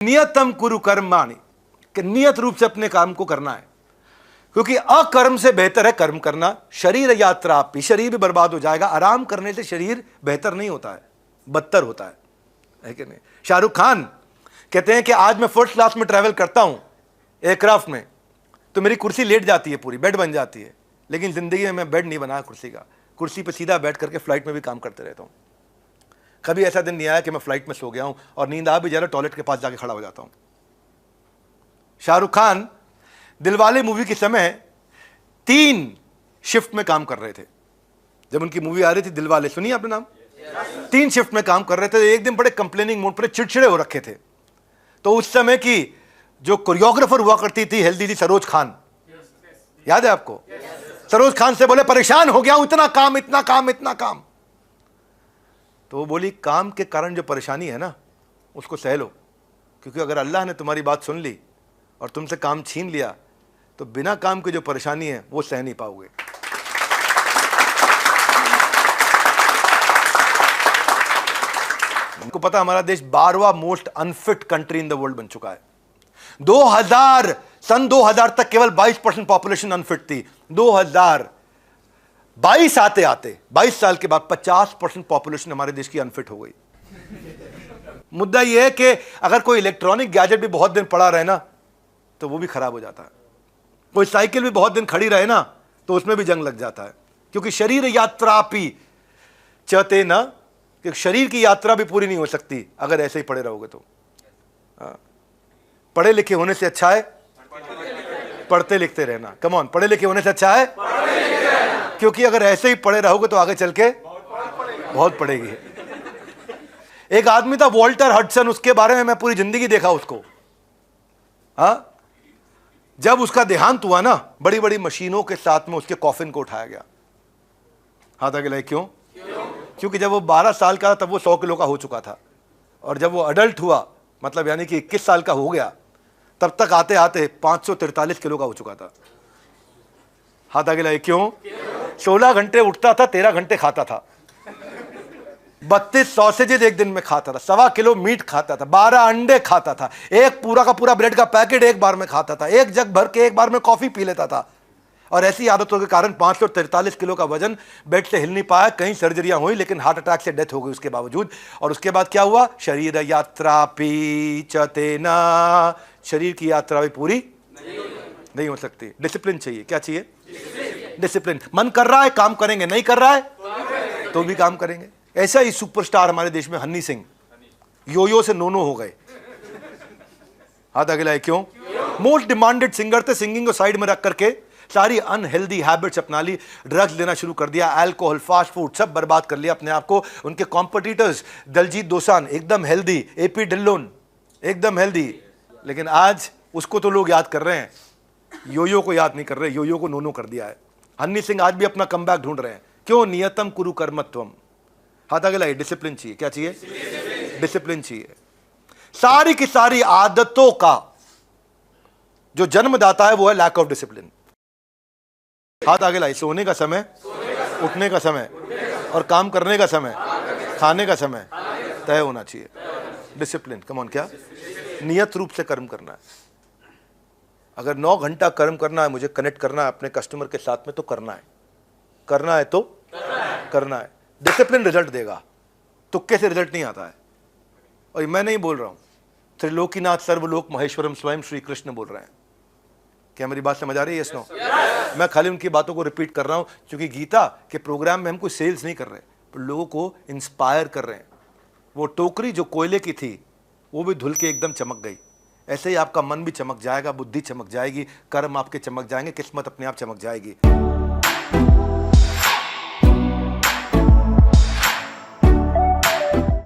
नियतम कुरु कर्माणि, कि नियत रूप से अपने काम को करना है, क्योंकि अकर्म से बेहतर है कर्म करना। शरीर यात्रा भी, शरीर भी बर्बाद हो जाएगा। आराम करने से शरीर बेहतर नहीं होता है, बदतर होता है कि नहीं। शाहरुख खान कहते हैं कि आज मैं फर्स्ट क्लास में ट्रैवल करता हूं एयरक्राफ्ट में, तो मेरी कुर्सी लेट जाती है, पूरी बेड बन जाती है, लेकिन जिंदगी में मैं बेड नहीं बनाया कुर्सी का। कुर्सी पे सीधा बैठ करके फ्लाइट में भी काम करते रहता हूं। कभी ऐसा दिन नहीं आया कि मैं फ्लाइट में सो गया हूं और नींद आ भी जा रहा, टॉयलेट के पास जाके खड़ा हो जाता हूं। शाहरुख खान दिलवाले मूवी के समय 3 शिफ्ट में काम कर रहे थे। जब उनकी मूवी आ रही थी दिलवाले, सुनिए आपने नाम, 3 शिफ्ट में काम कर रहे थे। एक दिन बड़े कंप्लेनिंग मूड पर, चिड़चिड़े हो रखे थे। तो उस समय की जो कोरियोग्राफर हुआ करती थी हेल्दी थी, सरोज खान, याद है आपको? सरोज खान से बोले परेशान हो गया हूं, इतना काम इतना काम इतना काम। तो वो बोली काम के कारण जो परेशानी है ना उसको सह लो, क्योंकि अगर अल्लाह ने तुम्हारी बात सुन ली और तुमसे काम छीन लिया तो बिना काम के जो परेशानी है वो सह नहीं पाओगे। उनको पता हमारा देश 12वां most unfit country in the world बन चुका है। सन 2000 तक केवल 22% पॉपुलेशन अनफिट थी। 2022 आते आते 22 साल के बाद 50% पॉपुलेशन हमारे देश की अनफिट हो गई। मुद्दा यह है कि अगर कोई इलेक्ट्रॉनिक गैजेट भी बहुत दिन पड़ा रहे ना तो वो भी खराब हो जाता है। कोई साइकिल भी बहुत दिन खड़ी रहे ना तो उसमें भी जंग लग जाता है, क्योंकि शरीर यात्रा भी चते ना, कि शरीर की यात्रा भी पूरी नहीं हो सकती अगर ऐसे ही पड़े रहोगे तो। पढ़े लिखे होने से अच्छा है पढ़ते लिखते रहना। कम ऑन, पढ़े लिखे होने से अच्छा है, क्योंकि अगर ऐसे ही पढ़े रहोगे तो आगे चल के बहुत पड़ेगी। एक आदमी था वॉल्टर हडसन, उसके बारे में मैं पूरी जिंदगी देखा उसको। जब उसका देहांत हुआ ना, बड़ी बड़ी मशीनों के साथ में उसके कॉफिन को उठाया गया। हाथ आगे लाए, क्यों? क्योंकि जब वो 12 साल का था तब वो 100 किलो का हो चुका था, और जब वो अडल्ट हुआ, मतलब यानी कि 21 साल का हो गया, तब तक आते आते 543 किलो का हो चुका था। हाथ आगे लाए, क्यों? 16 घंटे उठता था, 13 घंटे खाता था, 32 सॉसेजेज एक दिन में खाता था, 1.25 किलो मीट खाता था, 12 अंडे खाता था, एक पूरा का पूरा ब्रेड का पैकेट एक बार में खाता था, एक जग भर के एक बार में कॉफी पी लेता था। और ऐसी आदतों के कारण 543 किलो का वजन, बेड से हिल नहीं पाया, कई सर्जरियां हुई लेकिन हार्ट अटैक से डेथ हो गई उसके बावजूद। और उसके बाद क्या हुआ? शरीर यात्रा पीचते ना, शरीर की यात्रा भी पूरी नहीं हो सकती। डिसिप्लिन चाहिए। क्या चाहिए? डिसिप्लिन। मन कर रहा है काम करेंगे, नहीं कर रहा है तो भी काम करेंगे। ऐसा ही सुपरस्टार हमारे देश में हनी सिंह, योयो से नोनो हो गए। हाथ आगे लाए, क्यों? मोस्ट डिमांडेड सिंगर थे, सिंगिंग को साइड में रख करके सारी अनहेल्दी हैबिट्स अपना ली, ड्रग्स लेना शुरू कर दिया, अल्कोहल, फास्ट फूड, सब बर्बाद कर लिया अपने आप को। उनके कॉम्पिटिटर्स दलजीत दोसांझ एकदम हेल्दी, एपी ढिल्लोन एकदम हेल्दी, लेकिन आज उसको तो लोग याद कर रहे हैं, योयो को याद नहीं कर रहे। योयो को नोनो कर दिया है। हनी सिंह आज भी अपना कमबैक ढूंढ रहे हैं। क्यों? नियतम कुरु कर्मत्वम। हाथ आगे लाइए, डिसिप्लिन चाहिए। क्या चाहिए? डिसिप्लिन चाहिए। सारी की सारी आदतों का जो जन्मदाता है वो है लैक ऑफ डिसिप्लिन। हाथ आगे लाइए, सोने का समय, उठने का समय और काम करने का समय, खाने का समय तय होना चाहिए। डिसिप्लिन। कम ऑन, क्या? नियत रूप से कर्म करना है। अगर 9 घंटा कर्म करना है, मुझे कनेक्ट करना है अपने कस्टमर के साथ में, तो करना है। करना है तो करना है। डिसिप्लिन रिजल्ट देगा, तुक्के से रिजल्ट नहीं आता है। और मैं नहीं बोल रहा हूं, त्रिलोकीनाथ सर्वलोक महेश्वरम स्वयं श्री कृष्ण बोल रहे हैं। क्या मेरी बात समझ आ रही है? Yes no? मैं खाली उनकी बातों को रिपीट कर रहा हूं, क्योंकि गीता के प्रोग्राम में हम कोई सेल्स नहीं कर रहे, पर लोगों को इंस्पायर कर रहे हैं। वो टोकरी जो कोयले की थी वो भी धुल के एकदम चमक गई। ऐसे ही आपका मन भी चमक जाएगा, बुद्धि चमक जाएगी, कर्म आपके चमक जाएंगे, किस्मत अपने आप चमक जाएगी।